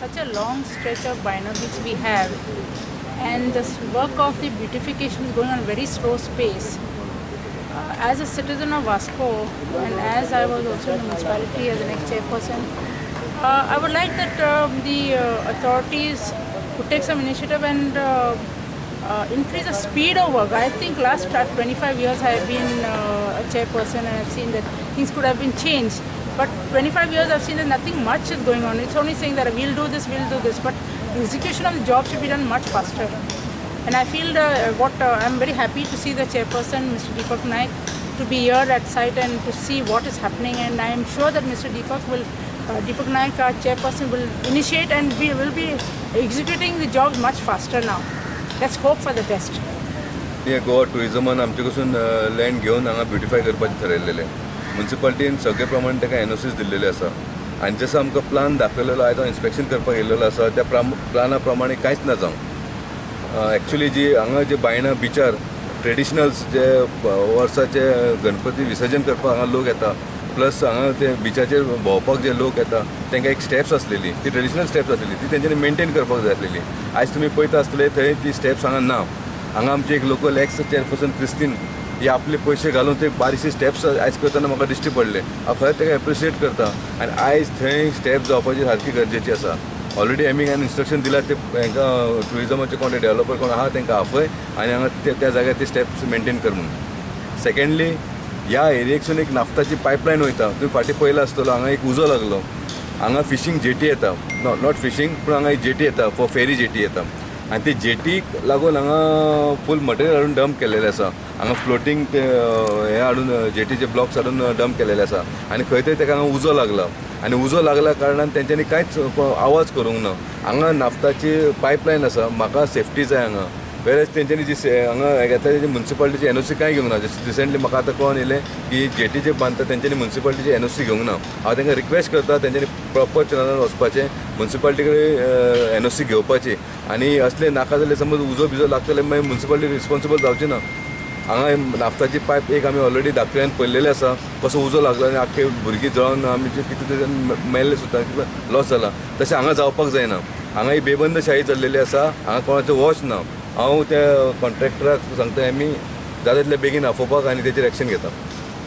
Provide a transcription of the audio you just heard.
such a long stretch of Bina Beach we have, and this work of the beautification is going on a very slow pace. As a citizen of Vasco, and as I was also in the municipality as an ex-chairperson, I would like that the authorities would take some initiative and increase the speed of work. I think last 25 years I have been a chairperson and I have seen that things could have been changed. But 25 years I've seen that nothing much is going on. It's only saying that we'll do this. But the execution of the job should be done much faster. And I feel I'm very happy to see the chairperson, Mr. Deepak Naik, to be here at site and to see what is happening. And I am sure that Mr. Deepak Naik, our chairperson, will initiate and we will be executing the job much faster now. Let's hope for the best. Goa टुरिजमान आमचे कडसून land घेवन हांगा beautify करपाचें थारायलेलें. म्युनिसिपालिटीन सगळे प्रमाणे ताका NOCs दिल्लेले आसा आनी जसो आमकां प्लान दाखयलेलो आयज हांव इन्स्पेक्शन करपाक येयल्लो आसा त्या प्लाना प्रमाणे कांयच ना जावं. एक्चुली जी हांगा जे बायणा बिचार ट्रेडिशनल्स जे वर्साचे गणपती विसर्जन करपाक हांगा लोक येता, प्लस हांगा ते बिचाचेर भोंवपाक जे लोक येता तांकां एक स्टेप्स आसलेली, ती ट्रेडिशनल स्टेप्स आसलेली, ती तेंच्यांनी मेनटेन करपाक जाय आसलेली. आयज तुमी पळयता आसतले थंय ती स्टेप्स हांगा ना. हांगा आमची एक लोकल एक्स चेअरपर्सन क्रिस्टीन ही आपले पयशे घालून ते बारीकशी स्टेप्स आयज करतना म्हाका दिश्टी पडले. हांव खरेंच ताका एप्रिशिएट करता आनी आयज थंय स्टेप जावपाची सारकी गरजेची आसा. ऑलरेडी आमी इन्स्ट्रक्शन दिला ते हांकां ट्युरिजमाचे कोण डेव्हलपर कोण आहा तांकां आपय आनी हांगा त्या जाग्यार ते स्टेप्स मेनटेन कर म्हणून. सेकंडली ह्या एरियेकसून एक नाफ्ताची पायपलायन वयता. तुम्ही फाटीं पयला आसतलो हांगा एक उजो लागलो. हांगा फिशींग जेटी येता, नॉट फिशींग पूण हांगा एक जेटी येता, फॉर फेरी जेटी येता आनी ती जेटीक लागून हांगा फूल मटेरियल हाडून डंप केलेलें आसा. हांगा फ्लोटींग ते हे हाडून जेटीचे ब्लॉक्स हाडून डंप केलेले आसा आनी खंय तरी ताका हांगा उजो लागला आनी उजो लागल्या कारणान तेंच्यांनी कांयच आवाज करूंक ना. हांगा नाफ्ताची पायपलायन आसा, म्हाका सेफ्टी जाय हांगा. वेरेज तेंच्यांनी जी हांगा घेता तेजी म्युनिसिपालिटीची एनओसी कांय घेवंक ना. जशें रिसेंटली म्हाका आतां कळोन येयलें की जेटी जे बांदता तेंच्यांनी म्युनिसिपालिटीची एनओसी घेवंक ना. हांव तांकां रिक्वेस्ट करता तेंच्यांनी प्रॉपर चॅनलान वचपाचें, म्युनिसिपालिटी कडेन एनओसी घेवपाची आनी असले नाका जाल्यार समज उजो बिजो लागतले मागीर म्युनिसिपालिटी रिस्पॉन्सिबल जावची ना. हांगा नाफ्ताची पायप एक आमी ऑलरेडी दाखल्यान पळयलेले आसा कसो उजो लागला आनी आख्खे भुरगीं जळोन आमी कितें तरी मेल्ले सुद्दां, लॉस जाला. तशें हांगा जावपाक जायना. हांगा ही बेबंदशाही चल्लेली आसा, हांगा कोणाचो वॉच ना. हांव त्या कॉन्ट्रॅक्टराक सांगता आमी जाता तितले बेगीन आफोवपाक आनी तेचेर एक्शन घेता.